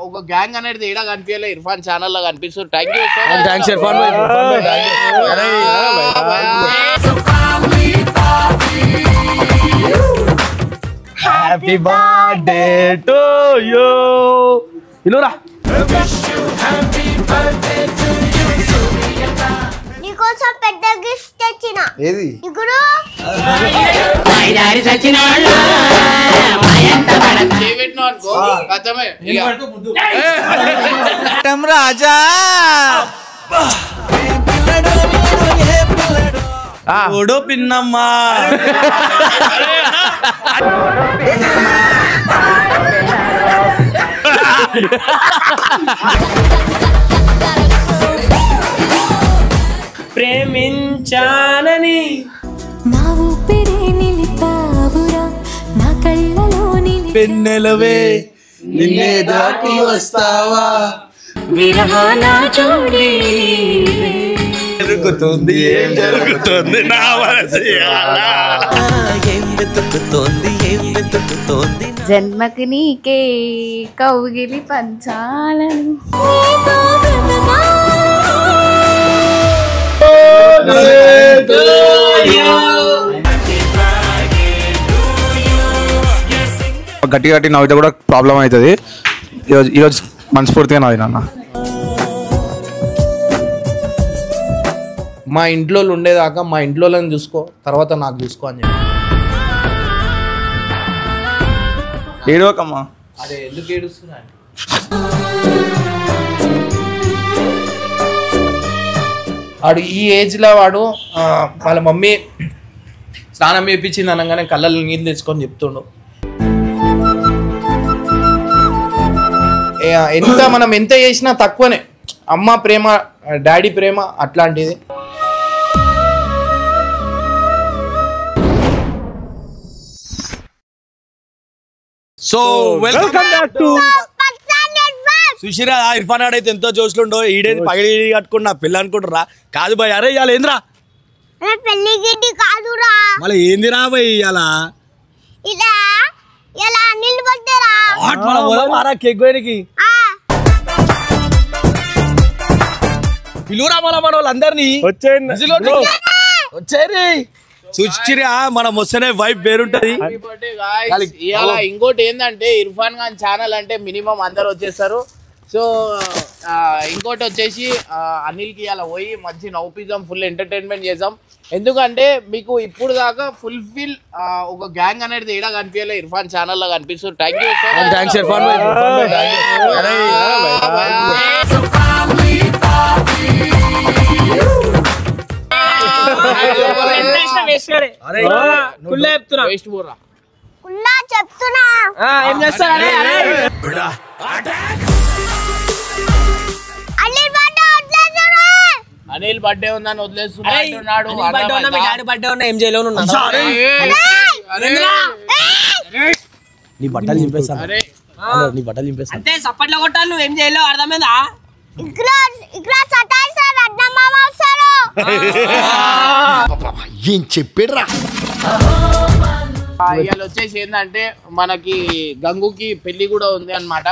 ఒక గ్యాంగ్ అనేది ఏడా కనిపించలే ఇర్ఫాన్ ఛానల్ లో కనిపిస్తుంది. Thank you thanks Irfan happy birthday to you. ఇలురా నీకోసం పెద్ద గిఫ్ట్ తెచ్చిన. ఏది ఇప్పుడు రాజా ఓడో పిన్నమ్మా ప్రేమించానని నా ఊపిరి నిలిపావురా నా కళ్ళలో పెన్నెలవే నిన్నే దాటి వస్తావా విరహాన చూడి జరుగుతుంది ఏం జరుగుతుంది నా మనసు ఏం వెతుకుతోంది జన్మకి నీకే కౌగిలి పంచాలను గట్టి గట్టి నవ్వితే కూడా ప్రాబ్లం అవుతుంది. ఈరోజు మనస్ఫూర్తిగా నవ్వినా. మా ఇంట్లో ఉండేదాకా మా ఇంట్లో చూసుకో, తర్వాత నాకు చూసుకో అని చెప్పి. ఏడవకమ్మా. అదే ఎందుకు ఏడుస్తున్నా? వాడు ఈ ఏజ్లో వాడు వాళ్ళ మమ్మీ స్నానం చేయించింది అనగానే కళ్ళల్లో నీళ్ళు తెచ్చుకొని చెప్తుండు. మనం ఎంత చేసినా తక్కువనే. అమ్మ ప్రేమ, డాడీ ప్రేమ అట్లాంటిది. సో వెల్కమ్ బ్యాక్ టు సుశీరా. ఇర్ఫాన్ ఆడైతే ఎంతో జోష్లుండో ఈడేది పగిలి కట్టుకుని నా పిల్ల అనుకుంటురా. కాదు బాయ్, అరే ఇవాళ ఏంద్రా పెళ్లి కాదురా, మళ్ళీ ఏందిరా బాయ్ ఇవాళ కేక్ గోయనికి పిలువురా మన వాళ్ళందరినీ వచ్చేరి చూచిరా. మనం వస్తేనే వైఫ్ పేరుంటది. ఇంకోటి ఏంటంటే ఇర్ఫాన్ ఖాన్ ఛానల్ అంటే మినిమం అందరు వచ్చేస్తారు. సో ఇంకోటి వచ్చేసి అనిల్కి అలా పోయి మంచి నవ్వుపిద్దాం, ఫుల్ ఎంటర్టైన్మెంట్ చేద్దాం. ఎందుకంటే మీకు ఇప్పుడు దాకా ఫుల్ఫిల్ ఒక గ్యాంగ్ అనేది ఏడా కనిపించలే ఇర్ఫాన్ ఛానల్ లో కనిపిస్తుంది. థ్యాంక్ యూ థ్యాంక్స్ ఇర్ఫాన్ చెప్తున్నా. అనిల్ బర్త్డే ఉందని వదిలేస్తున్నాడు. ఏం చేయలేను. నీ బట్టలు చింపేస్తాను. నీ బట్టలు చింపేస్తాను అంటే సప్పట్లో కొట్టాలి. నువ్వు ఏం చేయలేవు, అర్థమైందా? ఏం చెప్పాడురా. ఇవాళ వచ్చేసి ఏంటంటే మనకి గంగుకి పెళ్లి కూడా ఉంది అనమాట.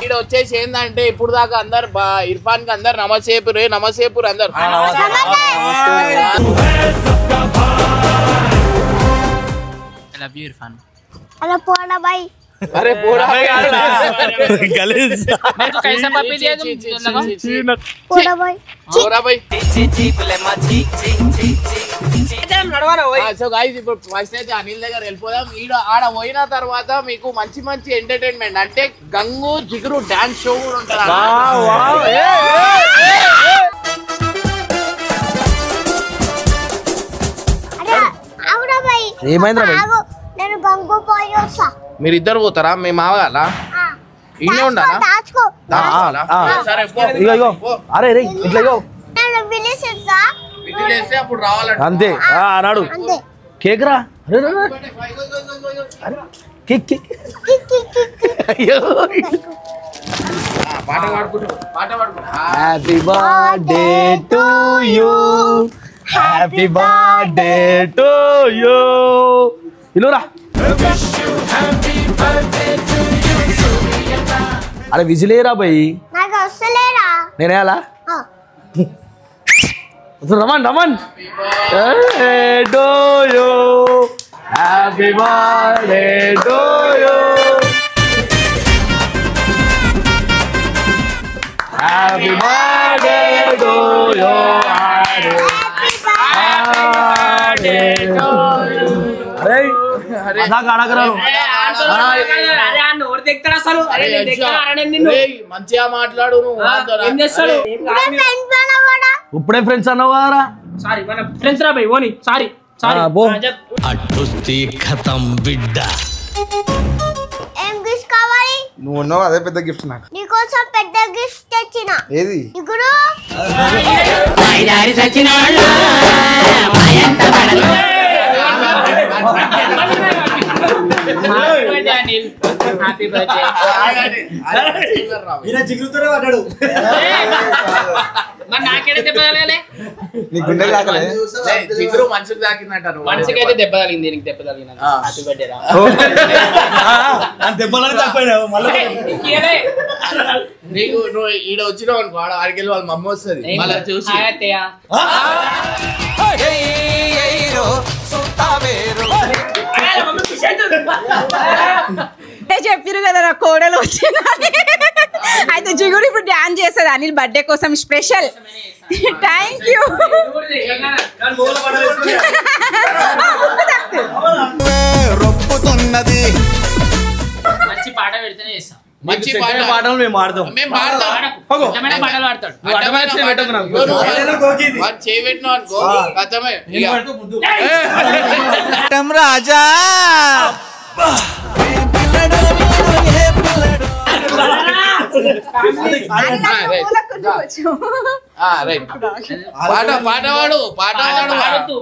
ఇక్కడ వచ్చేసి ఏంటంటే ఇప్పుడు దాకా అందరు ఇర్ఫాన్ కి అందరు నమసేపురే నమసేపురు అందరు. ఇర్ఫాన్ अरे पोड़ा भाई गलीज मैं तो कैसा पापी दिया तुम पोड़ा भाई पोड़ा भाई సో గైస్ ఇప్పుడు ఫస్ట్ అయితే అనిల్ దగ్గర వెళ్ళిపోదాం. ఆడ పోయిన తర్వాత మీకు మంచి మంచి ఎంటర్టైన్మెంట్ అంటే గంగు జిగురు డాన్స్ షో కూడా ఉంటుంది. ఏమైందిరా నేను గంగు పోయి వస్తా. మీరు ఇద్దరు పోతారా? మేము ఆగాల ఇన్నే ఉండాలా? అరే రే ఇట్లా అప్పుడు రావాలంటే అంతే అన్నాడు. కేక్ రా కేక్ కేక్ పాట పాడుకుంటూ happy birthday to you happy birthday to you. ఇలురా అరే విజిలేరా పోయి నాకు వస్తలేరా నేనేలా రమన్ రమన్ డోయో హ్యాపీ బర్త్డే డోయో హ్యాపీ బర్త్డే డోయో అరే అదా కాడకరాను మంచిగా మాట్లాడు నువ్వు ఇప్పుడే ఫ్రెండ్స్ అన్నావు కదరా సారీ మన ఫ్రెండ్స్ రా భయ్ ఓని సారీ సారీ అట్టుస్తి ఖతం బిడ్డ ఏం గిఫ్ట్ కావాలి నువ్వు ఉన్నావు అదే పెద్ద గిఫ్ట్ నాకు నీకోసం పెద్ద గిఫ్ట్ తెచ్చిన ఏది ఇప్పుడు హ్యాపీ బర్త్డే మరి నాకేడే దెబ్బ తగలే నీ గుండె కాకలే చిగురు మనుషుకు తాకిందంట మనసుకి అయితే దెబ్బ తగిలింది నీకు దెబ్బ తగిలింది హ్యాపీ బర్త్డే రా దెబ్బలని తక్కువ నీకు నువ్వు ఈడ వచ్చినావు అనుకో ఆడికెళ్ళి వాళ్ళ మమ్మ వస్తుంది మళ్ళీ చూసి చెప్పారు కదా నా కోడలు వచ్చిందని అయితే జిగురు ఇప్పుడు డాన్స్ చేస్తుంది అనిల్ బర్త్డే కోసం స్పెషల్ థ్యాంక్ యూ రొప్పుతున్నది మంచి పాట పెడితేనే చేస్తాం మంచి పాటలు మేము ఆడతాం మేము పాడతాం పాటలు పాడతాడు చేయబెట్టినావు అనుకో కథమే రాజా పాట పాడవాడు పాడతాడు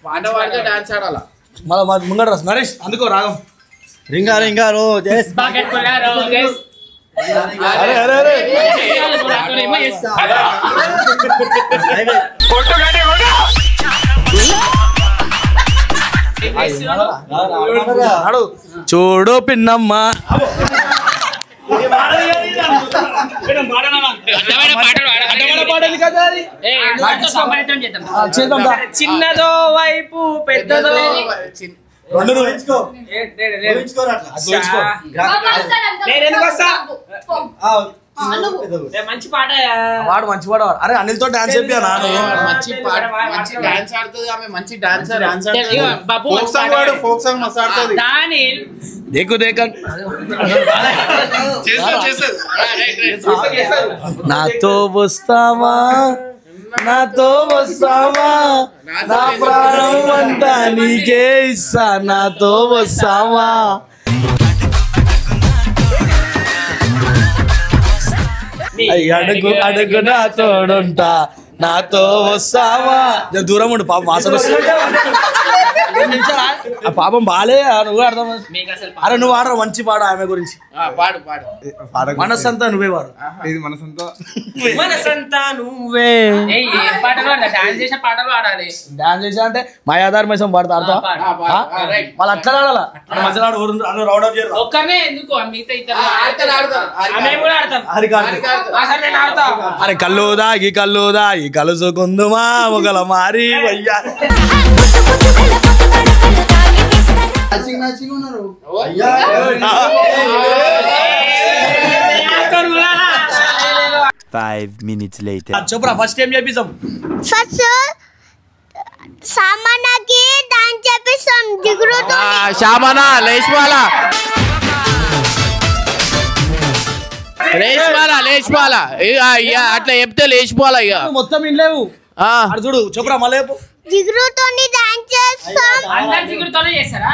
పాట పాడితే డాన్స్ ఆడాల మళ్ళీ ముంగడ రాసు నరేష్ అందుకో రాగం రింగా రింగా రోజెస్ అరే అరే అరే చూడు పిన్నమ్మ చిన్నదో వైపు పెద్దదో మంచి పాట వాడు మంచి పాట అరే అనిల్ తో డాన్స్ చెప్పా నాను మంచి మంచి డాన్స్ ఆడుతుంది ఆమె మంచి డాన్సర్ ఫోక్ సాంగ్ మస్తు ఆడుతుంది దానిల్ దేకు దేక నాతో వస్తావా నాతో వస్తావా నా ప్రాణం అంతా నీకే ఇస్తా నాతో వస్తావా అడుగు అడుగు నా తోడుంటా నాతో వస్తావా దూరం ఉండు పాపం వాసన ఆ పాపం బాలే నువ్వు అర్థం అరే నువ్వు ఆడరా మంచి పాడు ఆమె గురించి పాడు పాడు మనసంతా నువ్వే వాడు ఇది మనసంతా మనసంతా నువ్వే పాటలు డాన్స్ చేసే పాటలు ఆడాలి డాన్స్ చేసా అంటే మా ఆధార్ మైసం పాడతా ఆడతా వాళ్ళు అట్లా ఆడాలా మధ్యలో రౌండ్ అప్ చేయరు ఒక్కనే ఎందుకు మిగతా ఇద్దరు అరే కళ్ళు దాగి కలుసుకుందుమా ఒకల మారి వయ్యా చెప్పురా ఫస్ట్ ఏం చేపిస్తాం ఫస్ట్ సామానాకి డాన్స్ చేపిస్తాం జిగురుతో శామనా లేచిపోవాలా లేచిపోవాలా అట్లా చెప్తే లేచిపోవాలా ఇక మొత్తం ఇంలేవు చూడు చెప్పురా మళ్ళీ జిగురుతోని డాన్స్ చేస్తాం అందరు జిగురుతోనే చేస్తారా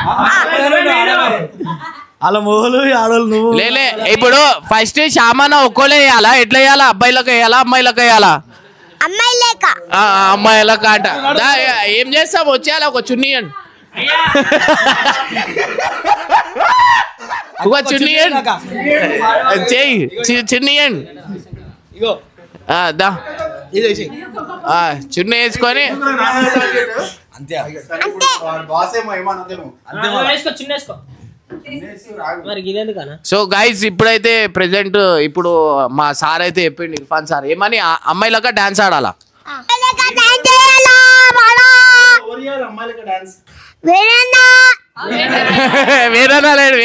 అలా మొగలు ఆడోళ్ళు నువ్వు లేలే ఇప్పుడు ఫస్ట్ శామన ఒక్కోలే వేయాలా ఎట్లా వేయాలా అబ్బాయిలకు వేయాలా అమ్మాయిలకు వేయాలా అమ్మాయి లేక అమ్మాయిలకు అంట ఏం చేస్తాం వచ్చేయాలా ఒక చున్నీ అండి ఒక చున్నీ చెయ్యి చున్నీ అండి దా చున్నీ వేసుకొని సో గైస్ ఇప్పుడైతే ప్రెసెంట్ ఇప్పుడు మా సార్ అయితే చెప్పిండు ఇర్ఫాన్ సార్ ఏమని అమ్మాయిలక డాన్స్ ఆడాలా వేరేనా లేడు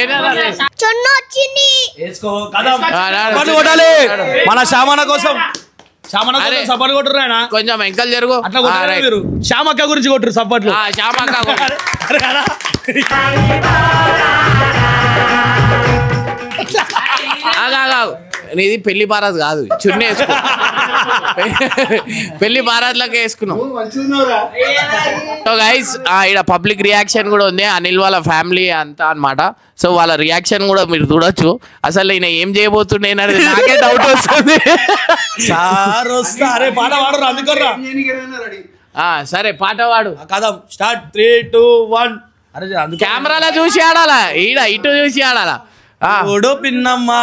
మన శ్యామన కోసం సపోర్ట్ కొట్టురు ఆయన కొంచెం ఎంకల్ జరుగు అట్లా మీరు శ్యామక్క గురించి కొట్టురు సపోర్ట్లు నీది పెళ్లి బారాజ్ కాదు చున్నీ వేసుకో పెళ్లి బారాజ్ లాగా వేసుకున్నావు సో గైస్ ఇక్కడ పబ్లిక్ రియాక్షన్ కూడా ఉంది అనిల్ వాళ్ళ ఫ్యామిలీ అంతా అన్నమాట సో వాళ్ళ రియాక్షన్ కూడా మీరు చూడొచ్చు అసలు ఈయన ఏం చేయబోతుండే అనేది నాకే డౌట్ వస్తుంది సరే పాట పాడు కదం స్టార్ట్ 3 2 1 కెమెరాలో చూసి ఆడాలా ఈడ ఇటు చూసి ఆడాలా ఓడో పిన్నమ్మా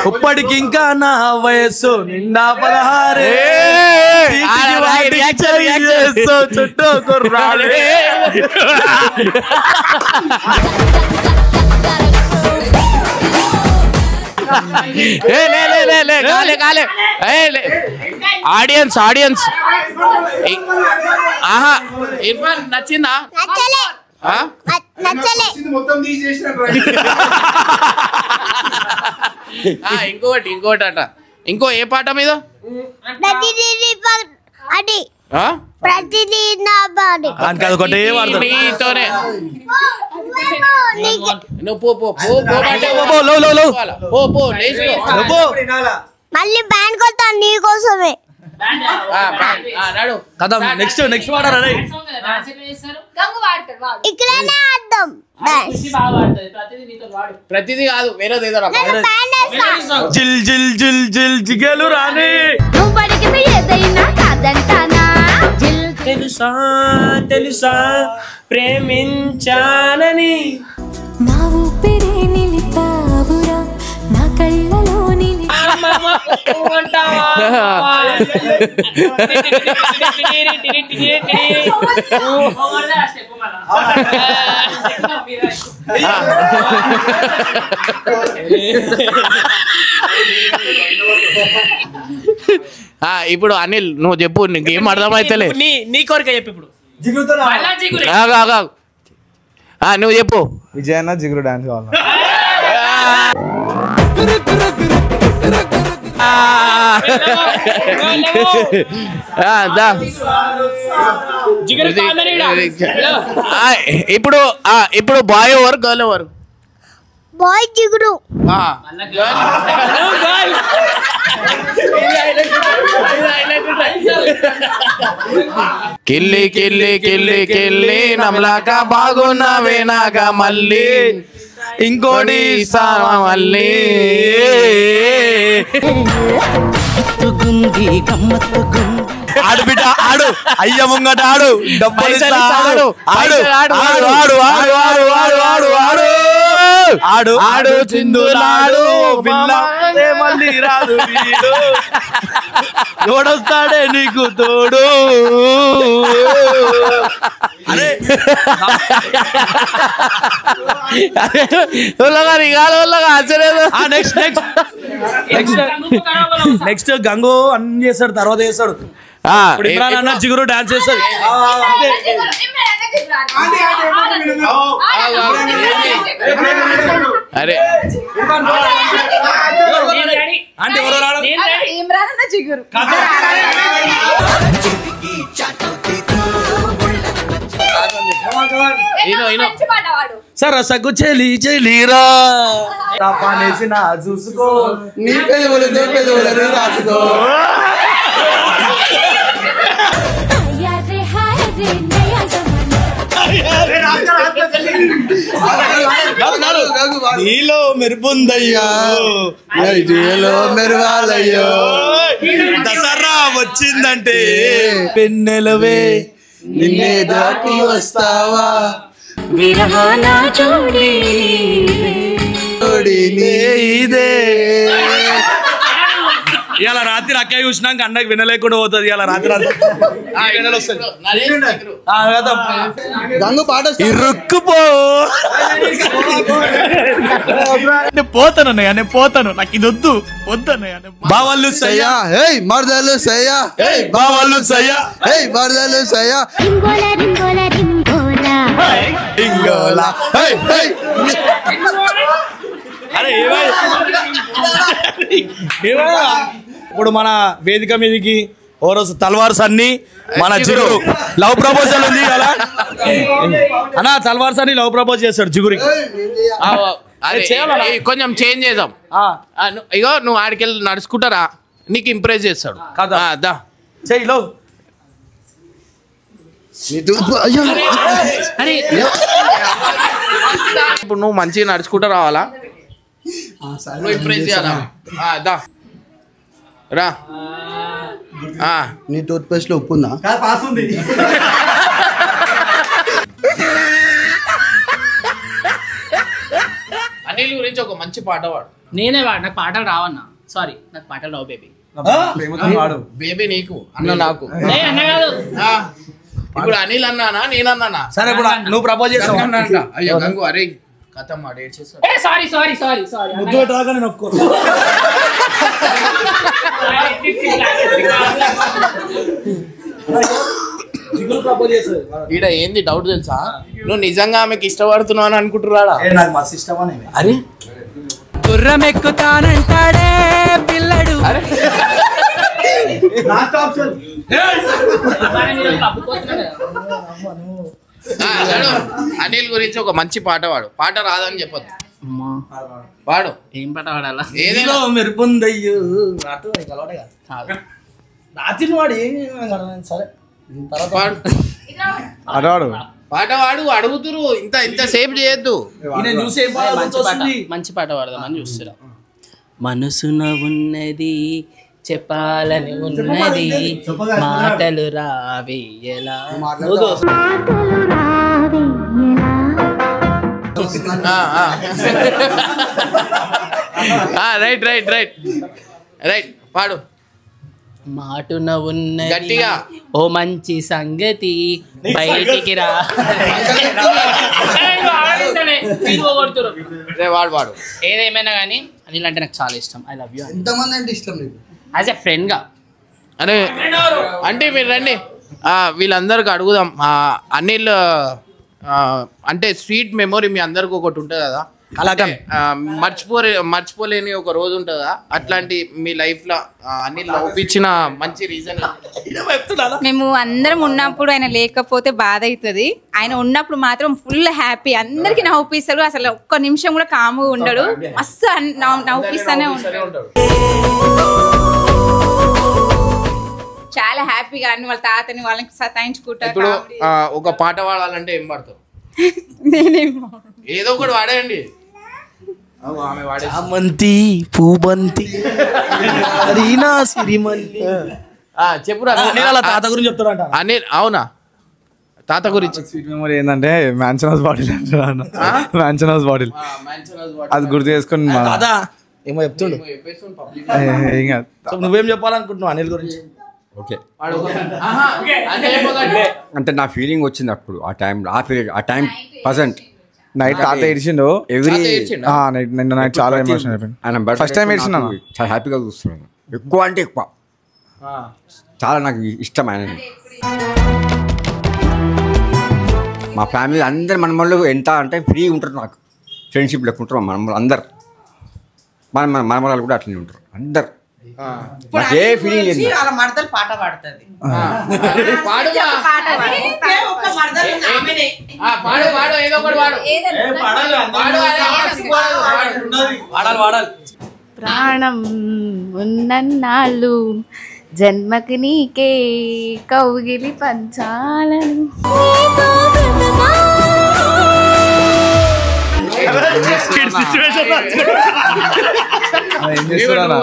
ఇప్పటికి ఇంకా నా వయస్సు నిండా 16 చుట్టూ కుర్రాడే ఆడియన్స్ ఆహా ఇర్ఫాన్ నచ్చిందా ఇంకోటి అట ఇంకో ఏ పాట మీద మీతోనే మళ్ళీ బ్యాండ్ కొత్తా నీకోసమే నెక్స్ట్ వాడారా ఇక్కడనే ఆడదాం ప్రతిదీ కాదు వేరేది ఏదో జిల్ జిల్ జిల్ జిల్ జిగలు రాని తెలుసా తెలుసా ప్రేమించానని నా ఊపిరే నిలిపావురా నా కళ్ళలో ఇప్పుడు అనిల్ నువ్వు చెప్పు నీకేం అర్థమైతలే నీ కోరిక చెప్పు ఇప్పుడు నువ్వు చెప్పు విజయ్ అన్న జిగురు డాన్స్ కావాలి ఇప్పుడు boy over girl over boy జిగురు కిల్లి కిల్లి కిల్లి కిల్లి నమ్లాక బాగున్నావే నాక మళ్ళీ ఇంకోటి మళ్ళీ ఆడు బిడ్డ ఆడు అయ్య ముంగట ఆడు డబ్బులు ఆడు ఆడు ఆడు ఆడు ఆడు ఆడు ఆడు ఆడు ఆడు ఆడు ఆడు చిందులాడు మళ్ళీ రాదు వీడు ఎవడొస్తాడే నీకు తోడు అరే నెక్స్ట్ గంగు అన్ని చేస్తాడు తర్వాత చేస్తాడు ఇమ్రాన్ అన్న జిగురు డాన్స్ చేస్తాడు అరే అంటే ఎవరు రావడం ఇమ్రాన్ అన్న జిగురు సరసకు చెలి చెలిరా పానేసి నా చూసుకో నీ పెదవులతో పెదవులను రాసుకో నీలో మెరుపుందయ్యా నీలో మెరువాలయ్యో దసరా వచ్చిందంటే పెన్నెలవే నిన్నే దాటి వస్తావా విరహాన జోడి ఇదే ఇలా రాత్రి అక్క చూసినాక అన్నకి వినలేకుండా పోతుంది ఇలా రాత్రి ఇరుక్కుపో పోతానన్నయ్య నేను పోతాను నాకు ఇది వద్దు వద్దన్నయ్య బావళ్ళు సయ్యా ఏయ్ మర్దలు సయ్యా బావళ్ళు సయ్యా ఏయ్ మర్దలు సయ్యా ఇంగోలా అరే ఇప్పుడు మన వేదిక మీదకి ఓ రోజు తల్వార్ సన్ని మన జిగురు లవ్ ప్రపోజల్ ఉంది కదా అన్న తల్వార్ సన్ని లవ్ ప్రపోజ్ చేస్తాడు జిగురికి కొంచెం చేంజ్ చేద్దాం ఇగో నువ్వు ఆడికెళ్ళి నడుచుకుంటారా నీకు ఇంప్రెస్ చేస్తాడు కదా దా చెయ్యి లవ్ ఇప్పుడు నువ్వు మంచిగా నడుచుకుంటా రావాలా నువ్వు ఇంప్రెస్ చేయాలా దా రా నీ టూత్ పేస్ట్ లో ఉప్పు ఉందా? అనిల్ గురించి ఒక మంచి పాట పాడు. నేనే వాడు నాకు పాటలు రావన్నా సారీ నాకు పాటలు రావు బేబీ బేబీ నీకు అన్న నాకు అన్న కాదు ఇప్పుడు అనిల్ అన్నానా నేనన్నానా సరే ఇప్పుడు నువ్వు ప్రపోజ్ చేస్తావు అయ్యో గంగు అరే కథ మా డేట్ చేస్తా సారీ సారీ సారీ సారీ ముద్దు పెట్టరాక నేను ఒప్పుకో ఈడ ఏంది డౌట్ తెలుసా నువ్వు నిజంగా ఆమెకి ఇష్టపడుతున్నావు అని అనుకుంటున్నాడా నాకు మస్తు ఇష్టమని అరే గుర్రం ఎక్కుతానంటాడే పిల్లడు అరే అనిల్ గురించి ఒక మంచి పాట పాడు పాట రాదని చెప్పొద్దు పాడు ఏం పాట పాడాలా ఏదేదో మెరుపుందయ్యో రాత్రి వాడు ఏం సరే పాడు అడాడు పాట పాడు అడుగుతురు ఇంత ఇంత సేపు చేయొద్దు చూసే మంచి పాట పాడదామని చూస్తున్నా మనసున ఉన్నది చెప్పాలని ఉన్నది మాటలు రావి ఎలా రైట్ రైట్ రైట్ రైట్ పాడు మాటున ఉన్నది గట్టిగా. ఓ మంచి సంగతి బయటికి రా వాడు పాడు ఏదేమైనా కానీ అనిల్ అంటే నాకు చాలా ఇష్టం ఐ లవ్ యూ ఎంతమంది అంటే ఇష్టం నీకు? యాజ్ ఎ ఫ్రెండ్ గా అరే అంటే మీరు రండి వీళ్ళందరికి అడుగుదాం అనిల్ అంటే స్వీట్ మెమొరీ మీ అందరికి ఒకటి ఉంటుంది కదా మర్చిపోలేని ఒక రోజు ఉంటుందా అట్లాంటి మీ లైఫ్ లో అనిల్ ఒప్పించిన మంచి రీజన్ మేము అందరం ఉన్నప్పుడు ఆయన లేకపోతే బాధ అవుతుంది ఆయన ఉన్నప్పుడు మాత్రం ఫుల్ హ్యాపీ అందరికి నవ్వుపిస్తాడు అసలు ఒక్క నిమిషం కూడా కాముగా ఉండడు మస్తు నవ్వుపిస్తానే ఉంటాడు చాలా హ్యాపీగా అన్ని వాళ్ళ తాతని వాళ్ళకి సతాయించుకుంటారు ఇప్పుడు ఒక పాట పాడాలంటే ఏం పాడతావు నేనేమో ఏదో ఒకటి వాడేయండి ఆమె వాడే చామంతి పూబంతి అరీనా సిరిమల్లి చెప్పురా అనిల్ అలా తాత గురించి చెప్తారంట అనిల్ అవునా తాత గురించి స్వీట్ మెమరీ ఏంటంటే మ్యాన్షన్ హౌస్ బాటిల్ అంటారు మ్యాన్షన్ హౌస్ బాటిల్ అది గుర్తు చేసుకుని తాత ఏమో చెప్తుండు ఏం కాదు సో నువ్వేం చెప్పాలనుకుంటున్నావు అనిల్ గురించి ఓకే అంటే నా ఫీలింగ్ వచ్చింది అప్పుడు ఆ టైంలో ఆ పీరియడ్ ఆ టైం ప్రజెంట్ నైట్ తాత ఏడ్చిండు ఎవ్రీ నిన్న నైట్ చాలా ఎమోషన్ అయిపోయింది ఫస్ట్ టైం ఏడ్చినా చాలా హ్యాపీగా చూస్తున్నాను ఎక్కువ అంటే ఎక్కువ చాలా నాకు ఇష్టం ఆయనని మా ఫ్యామిలీ అందరు మనమల్లు ఎంత అంటే ఫ్రీ ఉంటారు నాకు ఫ్రెండ్షిప్ లెక్క ఉంటారు మనమల్లు అందరు మనమరాలు కూడా అట్లనే ఉంటారు అందరు నాకు ఏ ఫీలింగ్ లేదు మడతలు పాట పాడుతుంది ప్రాణం ఉన్నన్నాళ్ళు జన్మకి నీకే కౌగిలి పంచాలను ఏం చేస్తున్నా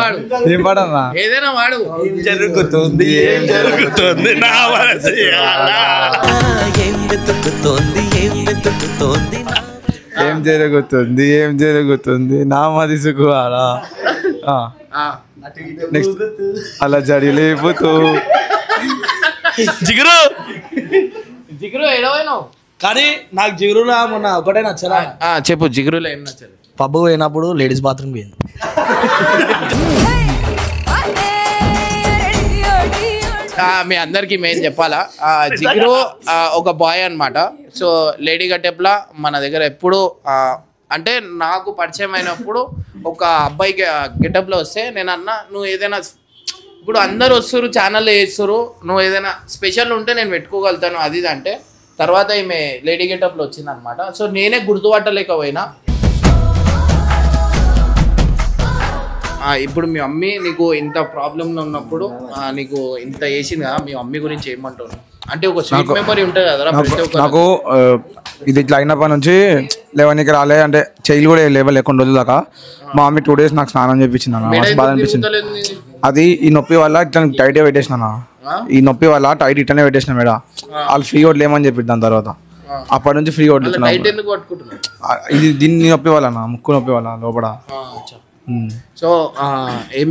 ఏం పాడన్నా ఏదైనా వాడు. జరుగుతుంది ఏం జరుగుతుంది నా మనసు ఏం జరుగుతుంది ఏం జరుగుతుంది నా మదిసుకు అలా నెక్స్ట్ అలా జడి లేపుతూ జిగురు జిగురు ఎడవైనావు. కానీ నాకు జిగురులో మొన్న ఒకటే నచ్చరా. చెప్పు జిగురులో ఏం నచ్చదు? పబ్బు పోయినప్పుడు లేడీస్ బాత్రూమ్ పోయింది. మీ అందరికి మెయిన్ చెప్పాలా, జిగురు ఒక బాయ్ అన్నమాట. సో లేడీ గట్టెప్లా మన దగ్గర ఎప్పుడు అంటే నాకు పరిచయం అయినప్పుడు ఒక అబ్బాయి గెటప్లో వస్తే నేను అన్నా, నువ్వు ఏదైనా ఇప్పుడు అందరు వస్తారు ఛానల్లో వేస్తారు, నువ్వు ఏదైనా స్పెషల్ ఉంటే నేను పెట్టుకోగలుగుతాను అది ఇది అంటే, తర్వాత ఈమె లేడీ గెటప్లో వచ్చింది అనమాట. సో నేనే గుర్తుపట్టలేకపోయినా. ఇప్పుడు మీ మమ్మీ నీకు ఇంత ప్రాబ్లంలో ఉన్నప్పుడు నీకు ఇంత వేసింది కదా, మీ మమ్మీ గురించి ఏమంటావు? అంటే ఒక స్వీట్ మెమరీ ఉంటుంది కదా ప్రతి ఒక్క. నాకు ఇది ఇట్లా అయినప్పటి నుంచి లేవనికి రాలే, అంటే చెయ్యి కూడా లేవలే కొన్ని రోజుల దాకా. మా మమ్మీ 2 days నాకు స్నానం చేయించింది అన్న, బాధ అనిపించింది. అది ఈ నొప్పి వల్ల ఇట్లా టైట్గా పెట్టేసిన, ఈ నొప్పి వల్ల టైట్ ఇట్లనే పెట్టేసిన మేడ. వాళ్ళు ఫ్రీ వడ్లేమని చెప్పి దాని తర్వాత అప్పటి నుంచి ఫ్రీ వడ్లుతున్నా. ఇది దీన్ని నొప్పి వల్ల ముక్కు నొప్పి వల్ల లోపల. సో ఏం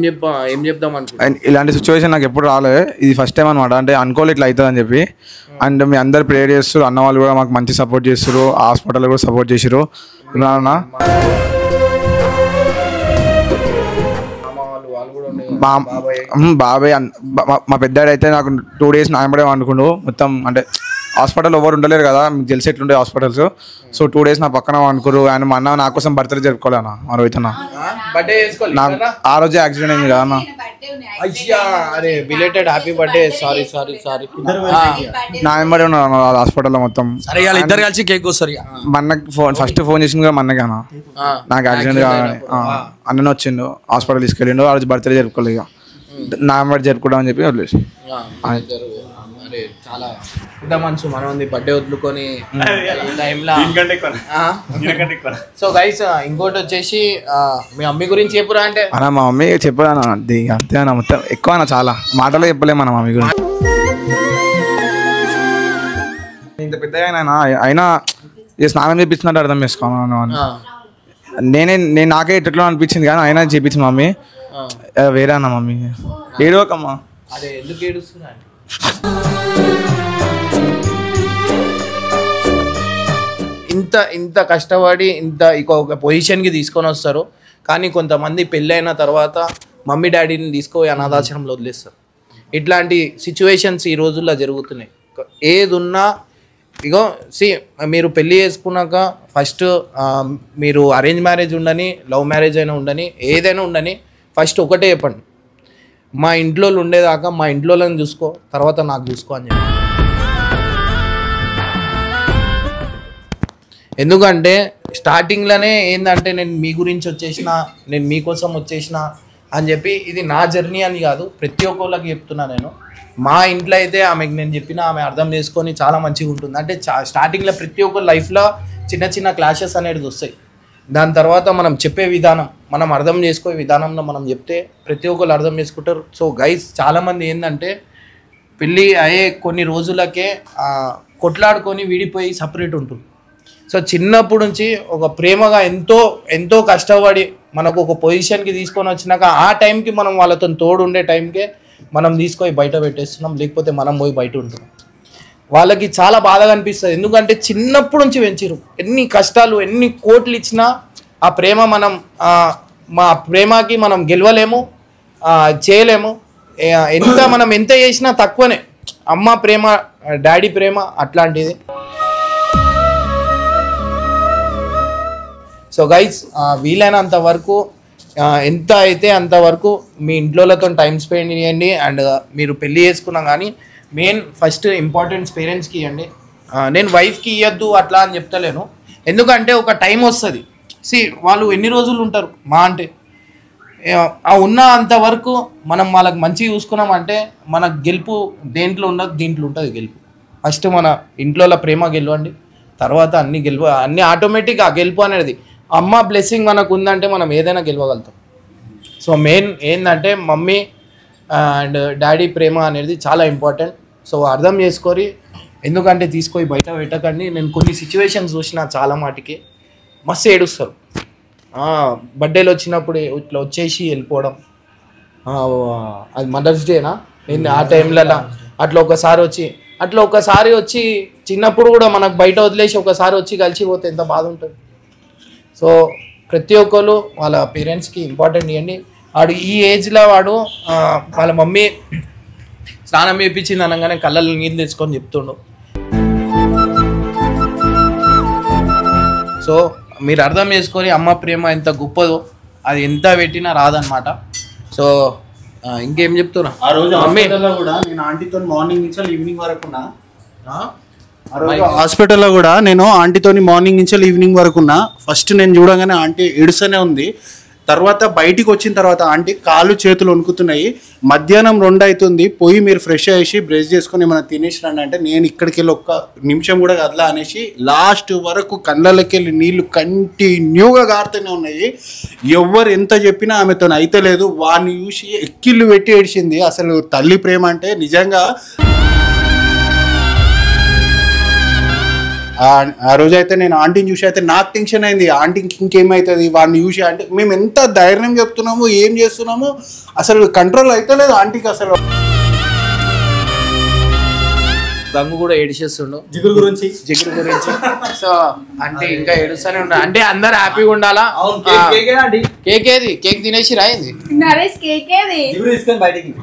చెప్దాం అనుకుంటా, ఇలాంటి సిచ్యువేషన్ నాకు ఎప్పుడు రాలే, ఇది ఫస్ట్ టైం అనమాట. అంటే అనుకోలేదు ఇట్లా అవుతుంది అని చెప్పి. అండ్ మీ అందరు ప్రేయర్ చేస్తారు, అన్న వాళ్ళు కూడా మాకు మంచి సపోర్ట్ చేస్తారు, హాస్పిటల్ కూడా సపోర్ట్ చేసారు. బాబాయ్ మా పెద్దాడు అయితే నాకు 2 days నాయపడే అనుకుండు మొత్తం. అంటే హాస్పిటల్ ఎవరు ఉండలేరు కదా, మీకు తెలిసి ఎట్లుండే హాస్పిటల్స్. సో 2 days నా పక్కన అనుకురు. ఆయన మా అన్న నా కోసం బర్త్డే జరుపుకోలేనా మా రోహిత్ అన్న. నాకు ఆ రోజే యాక్సిడెంట్ అయింది కదా అన్న. అరే బిలేటెడ్ హ్యాపీ బర్త్డే. సారీ నా వెంబడి ఉన్నాను హాస్పిటల్లో మొత్తం. ఇద్దరు కలిసి కేక్ వస్తారు. మా అన్నకి ఫస్ట్ ఫోన్ చేసింది కదా మా అన్నకి అన్న, నాకు యాక్సిడెంట్ కావాలి. అన్ననే వచ్చిండు, హాస్పిటల్ తీసుకెళ్ళిండు. ఆ రోజు బర్త్డే జరుపుకోలేదు, ఇక నా వెంబడి జరుపుకోవడం అని చెప్పి వదిలేసి. చాలా పెద్ద మనసు మనం ఉంది, బర్త్డే వదులుకొని టైంలో. సో గైస్ ఇంకోటి వచ్చేసి మీ మమ్మీ గురించి చెప్పురా అంటే అన్న, మా మమ్మీ చెప్పాను అంతే అన్న, మొత్తం ఎక్కువ అన్న, చాలా మాటలో చెప్పలేము మన మమ్మీ గురించి. ఇంత పెద్దగా అయినా స్నానం చేపించినట్టు అర్థం చేసుకోను. నేను నాకే ఎట్లా అనిపించింది కానీ అయినా చేపించింది మమ్మీ. వేరే అన్న మమ్మీ ఏడవకమ్మా. అదే ఎందుకు ఏడుస్తున్నా, ఇంత కష్టపడి ఇంత ఒక పొజిషన్కి తీసుకొని వస్తారు. కానీ కొంతమంది పెళ్ళైన తర్వాత మమ్మీ డాడీని తీసుకుపోయి అనాథాశ్రమంలో వదిలేస్తారు. ఇట్లాంటి సిచ్యువేషన్స్ ఈ రోజుల్లో జరుగుతున్నాయి. ఏది ఉన్నా ఇగో మీరు పెళ్ళి చేసుకున్నాక ఫస్ట్ మీరు అరేంజ్ మ్యారేజ్ ఉండని, లవ్ మ్యారేజ్ అయినా ఉండని, ఏదైనా ఉండని, ఫస్ట్ ఒకటే చెప్పండి, మా ఇంట్లో ఉండేదాకా మా ఇంట్లోని చూసుకో, తర్వాత నాకు చూసుకో అని చెప్పి. ఎందుకంటే స్టార్టింగ్లోనే ఏంటంటే నేను మీ గురించి వచ్చేసిన, నేను మీకోసం వచ్చేసిన అని చెప్పి, ఇది నా జర్నీ అని కాదు, ప్రతి ఒక్కళ్ళకి చెప్తున్నా నేను. మా ఇంట్లో అయితే ఆమెకు నేను చెప్పిన ఆమె అర్థం చేసుకొని చాలా మంచిగా ఉంటుంది. అంటే స్టార్టింగ్లో ప్రతి ఒక్కరి లైఫ్లో చిన్న క్లాషెస్ అనేది వస్తాయి. దాని తర్వాత మనం చెప్పే విధానం, మనం అర్థం చేసుకునే విధానంలో మనం చెప్తే ప్రతి ఒక్కరు అర్థం చేసుకుంటారు. సో గైస్ చాలామంది ఏంటంటే పెళ్ళి అయ్యే కొన్ని రోజులకే కొట్లాడుకొని విడిపోయి సపరేట్ ఉంటుంది. సో చిన్నప్పటి నుంచి ఒక ప్రేమగా ఎంతో కష్టపడి మనకు ఒక పొజిషన్కి తీసుకొని వచ్చినాక ఆ టైంకి మనం వాళ్ళతో తోడు ఉండే టైంకే మనం తీసుకొని బయట పెట్టేస్తున్నాం, లేకపోతే మనం పోయి బయట ఉంటున్నాం. వాళ్ళకి చాలా బాధగా అనిపిస్తుంది. ఎందుకంటే చిన్నప్పటి నుంచి పెంచారు, ఎన్ని కష్టాలు ఎన్ని కోట్లు ఇచ్చినా ఆ ప్రేమ మా ప్రేమకి మనం గెలవలేము, చేయలేము. మనం ఎంత చేసినా తక్కువనే. అమ్మ ప్రేమ, డాడీ ప్రేమ అట్లాంటిది. సో గైస్ వీలైనంత వరకు ఎంత అయితే అంతవరకు మీ ఇంట్లోతో టైం స్పెండ్ చేయండి. అండ్ మీరు పెళ్ళి చేసుకున్నా కానీ మెయిన్ ఫస్ట్ ఇంపార్టెన్స్ పేరెంట్స్కి ఇవ్వండి. నేను వైఫ్కి ఇవ్వద్దు అట్లా అని చెప్తలేను, ఎందుకంటే ఒక టైం వస్తుంది. వాళ్ళు ఎన్ని రోజులు ఉంటారు మా అంటే, ఉన్న అంతవరకు మనం వాళ్ళకి మంచిగా చూసుకున్నామంటే మన గెలుపు దేంట్లో ఉండదు, దీంట్లో ఉంటుంది గెలుపు. ఫస్ట్ మన ఇంట్లో ప్రేమ గెలవండి, తర్వాత అన్ని ఆటోమేటిక్గా గెలుపు అనేది అమ్మ బ్లెస్సింగ్ మనకు ఉందంటే మనం ఏదైనా గెలవగలుగుతాం. సో మెయిన్ ఏంటంటే మమ్మీ అండ్ డాడీ ప్రేమ అనేది చాలా ఇంపార్టెంట్. సో అర్థం చేసుకొని, ఎందుకంటే తీసుకొని బయట పెట్టకండి. నేను కొన్ని సిచ్యువేషన్స్ చూసిన చాలా మాటికి మస్తు ఏడుస్తారు. బర్త్డేలు వచ్చినప్పుడు ఇట్లా వచ్చేసి వెళ్ళిపోవడం, అది మదర్స్ డేనా ఏంది ఆ టైంలలో అట్లా ఒకసారి వచ్చి చిన్నప్పుడు కూడా మనకు బయట వదిలేసి ఒకసారి వచ్చి కలిసిపోతే ఎంత బాధ ఉంటుంది. సో ప్రతి ఒక్కరు వాళ్ళ పేరెంట్స్కి ఇంపార్టెంట్ ఇవ్వండి. వాడు ఈ ఏజ్లో వాడు వాళ్ళ మమ్మీ స్నానం చేయించింది అనగానే కళ్ళల్లో నీళ్ళు తెచ్చుకొని చెప్తుండు. సో మీరు అర్థం చేసుకొని అమ్మ ప్రేమ ఎంత గొప్పదో అది ఎంత పెట్టినా రాదనమాట. సో ఇంకేం చెప్తున్నా, ఆ రోజు హాస్పిటల్లో కూడా నేను ఆంటీతో మార్నింగ్ నుంచి ఈవినింగ్ వరకు ఉన్నా. హాస్పిటల్లో కూడా నేను ఆంటీతోని మార్నింగ్ నుంచి ఈవినింగ్ వరకు ఉన్నా. ఫస్ట్ నేను చూడగానే ఆంటీ ఏడుస్తూనే ఉంది. తర్వాత బయటికి వచ్చిన తర్వాత ఆంటీ కాళ్ళు చేతులు వణుకుతున్నాయి. మధ్యాహ్నం 2 అవుతుంది, పోయి మీరు ఫ్రెష్ అయ్యేసి బ్రష్ చేసుకొని ఏమైనా తినేసి రండి అంటే నేను ఇక్కడికి వెళ్ళి ఒక్క నిమిషం కూడా కదలా అనేసి లాస్ట్ వరకు కళ్ళకి వెళ్ళి నీళ్లు కంటిన్యూగా గారుతూనే ఉన్నాయి. ఎవరు ఎంత చెప్పినా ఆమెతో అయితే లేదు. వాడిని చూసి ఎక్కిళ్ళు పెట్టి ఏడిచింది. అసలు తల్లి ప్రేమ అంటే నిజంగా ఆ రోజు అయితే నేను ఆంటీని చూసి అయితే నాకు టెన్షన్ అయింది. ఆంటీకి ఇంకేమవుతుంది వాడిని చూసి. అంటే మేము ఎంత ధైర్యం చెప్తున్నాము, ఏం చేస్తున్నాము, అసలు కంట్రోల్ అయితే లేదు ఆంటీకి. అసలు గంగు కూడా ఏడిచేస్తుండు జిగురు గురించి. సో అంటే ఇంకా ఏడుస్తూనే ఉన్నా. అంటే అందరు హ్యాపీగా ఉండాలా. కేక్ ఏది? కేక్ తినేసి రాయింది నరేష్ కేక్ ఏది? బయటికి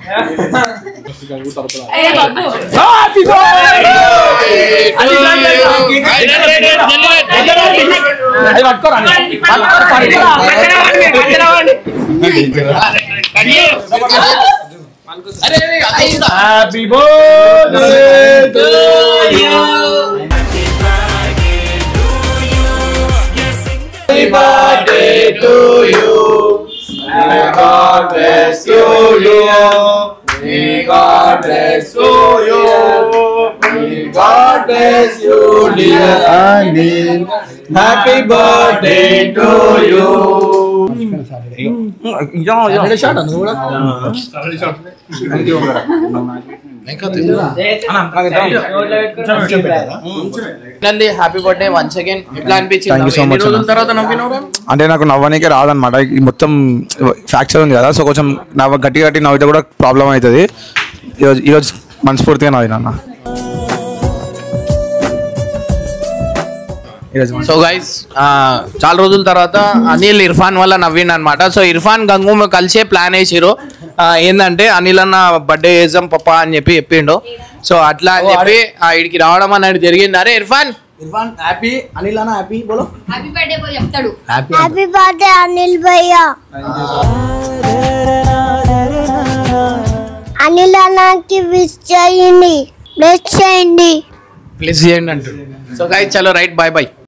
happy birthday to you, happy birthday to you, may God bless you, may God bless you, may God bless you dear Anil, happy birthday to you. Happy birthday once again. ఎట్లా అనిపించింది తర్వాత నవ్వినవరా? అంటే నాకు నవ్వడానికి రాదనమాట. ఈ మొత్తం ఫ్రాక్చర్ ఉంది కదా, సో కొంచెం గట్టి నవ్వితే కూడా ప్రాబ్లం అవుతుంది. ఈరోజు మనస్ఫూర్తిగా నవ్వినా. సో గైస్ చాలా రోజుల తర్వాత అనిల్ ఇర్ఫాన్ వల్ల నవ్విండు అనమాట. సో ఇర్ఫాన్ గంగు కలిసే ప్లాన్ వేసిరు. ఏంటంటే అనిల్ అన్న బర్త్డే చేద్దాం పప్పా అని చెప్పిండు. సో అట్లా అని చెప్పి ఇడికి రావడం అనేది జరిగింది. అరే ఇర్ఫాన్ హ్యాపీ, అనిల్ అన్న హ్యాపీ బోలో. హ్యాపీ బర్త్డే బోల్ చెప్తాడు. హ్యాపీ బర్త్డే అనిల్ భయ్యా. అనిల్ అన్నకి విష్ చేయండి, బ్లెస్ చేయండి అంటారు. సో గైస్ చలో రైట్, బాయ్ బాయ్.